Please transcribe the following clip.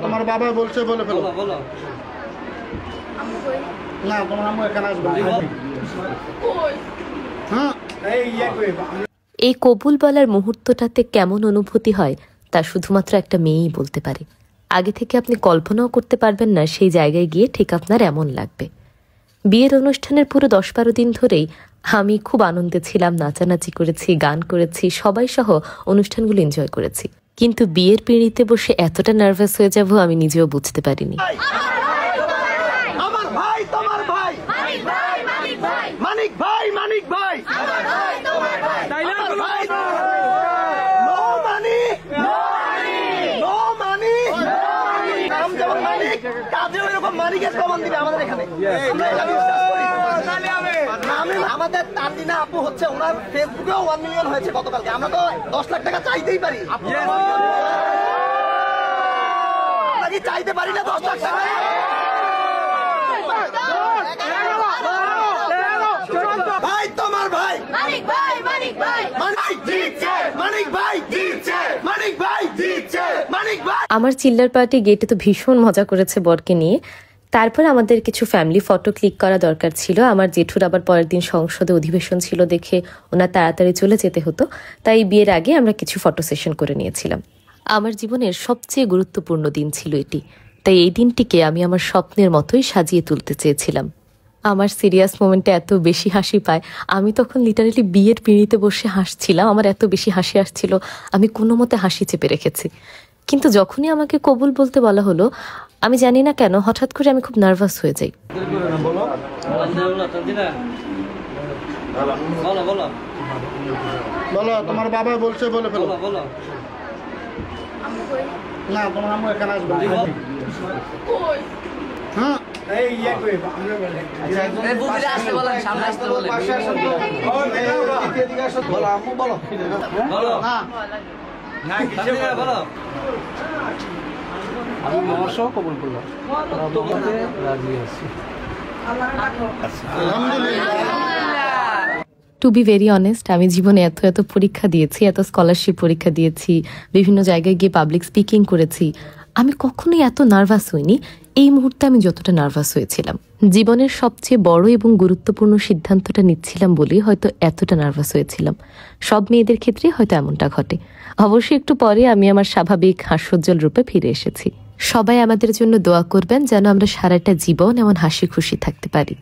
তোমার বাবা বলছে বলে ফেলো। বলো। না তোমার আম্মু এখানে আসবে। এই কবুল বলার মুহূর্তটাতে কেমন অনুভূতি হয় তা শুধুমাত্র একটা মেয়েই বলতে পারে। আগে থেকে আপনি কল্পনাও করতে পারবেন না সেই জায়গায় গিয়ে ঠিক আপনার এমন লাগবে। বিয়ের অনুষ্ঠানের পুরো 10-12 দিন ধরেই আমি খুব আনন্দে ছিলাম, নাচানাচি করেছি, গান করেছি, সবাই সহ অনুষ্ঠানগুলো এনজয় করেছি। কিন্তু বিয়ের পিঁড়িতে বসে এতটা নার্ভাস হয়ে যাব আমি নিজেও বুঝতে পারিনি। আমার ভাই তোমার ভাই মানিক ভাই মানিক ভাই মানিক ভাই মানিক ভাই আমার ভাই তোমার ভাই ডায়লগ ভাই no money no money no money no money নাম যেমন মানিক কাজেও এরকম মানিকের প্রমাণ দিবে আমাদের এখানে। আমরা এটা বিশ্বাস করি। আমি আমাদের তানজিনা আপু হচ্ছে ওনার ফেসবুকেও 1 মিলিয়ন হয়েছে গতকালকে। আমরা তো 10 লাখ টাকা চাইতেই পারি। আমরা কি চাইতে পারি না 10 লাখ টাকা? ভাই তোমার ভাই মানিক ভাই মানিক ভাই মানিক জিতছে মানিক ভাই জিতছে মানিক ভাই জিতছে মানিক ভাই। আমার চিল্লার পার্টি গেটে তো ভীষণ মজা করেছে বরকে নিয়ে। তারপর আমাদের কিছু ফ্যামিলি ফটো ক্লিক করা দরকার ছিল। আমার জেঠুর আবার পরের দিন সংসদে অধিবেশন ছিল দেখে ওনার তাড়াতাড়ি চলে যেতে হতো, তাই বিয়ের আগে আমরা কিছু ফটো সেশন করে নিয়েছিলাম। আমার জীবনের সবচেয়ে গুরুত্বপূর্ণ দিন ছিল এটি, তাই এই দিনটিকে আমি আমার স্বপ্নের মতোই সাজিয়ে তুলতে চেয়েছিলাম। আমার সিরিয়াস মোমেন্টে এত বেশি হাসি পায়, আমি তখন লিটারেলি বিয়ের পিঁড়িতে বসে হাসছিলাম। আমার এত বেশি হাসি আসছিল, আমি কোনো মতে হাসি চেপে রেখেছি। কিন্তু যখনই আমাকে কবুল বলতে বলা হলো, আমি জানি না কেন হঠাৎ করে আমি খুব নার্ভাস হয়ে যাই। বলো তোমার বাবা বলছে বলে ফেলো। না তোমার আম্মু এখানে আসবে। হ্যাঁ আমি মহাসহ কবুল করলাম, রাজি আছি। টু বি ভেরি অনেস্ট, আমি জীবনে এত এত পরীক্ষা দিয়েছি, এত স্কলারশিপ পরীক্ষা দিয়েছি, বিভিন্ন জায়গায় গিয়ে পাবলিক স্পিকিং করেছি, আমি কখনোই এত নার্ভাস হইনি এই মুহূর্তে আমি যতটা নার্ভাস হয়েছিলাম। জীবনের সবচেয়ে বড় এবং গুরুত্বপূর্ণ সিদ্ধান্তটা নিচ্ছিলাম বলেই হয়তো এতটা নার্ভাস হয়েছিলাম। সব মেয়েদের ক্ষেত্রে হয়তো এমনটা ঘটে। অবশ্যই একটু পরে আমি আমার স্বাভাবিক হাস্যোজ্জ্বল রূপে ফিরে এসেছি। সবাই আমাদের জন্য দোয়া করবেন যেন আমরা সারাটা জীবন এমন হাসি খুশি থাকতে পারি।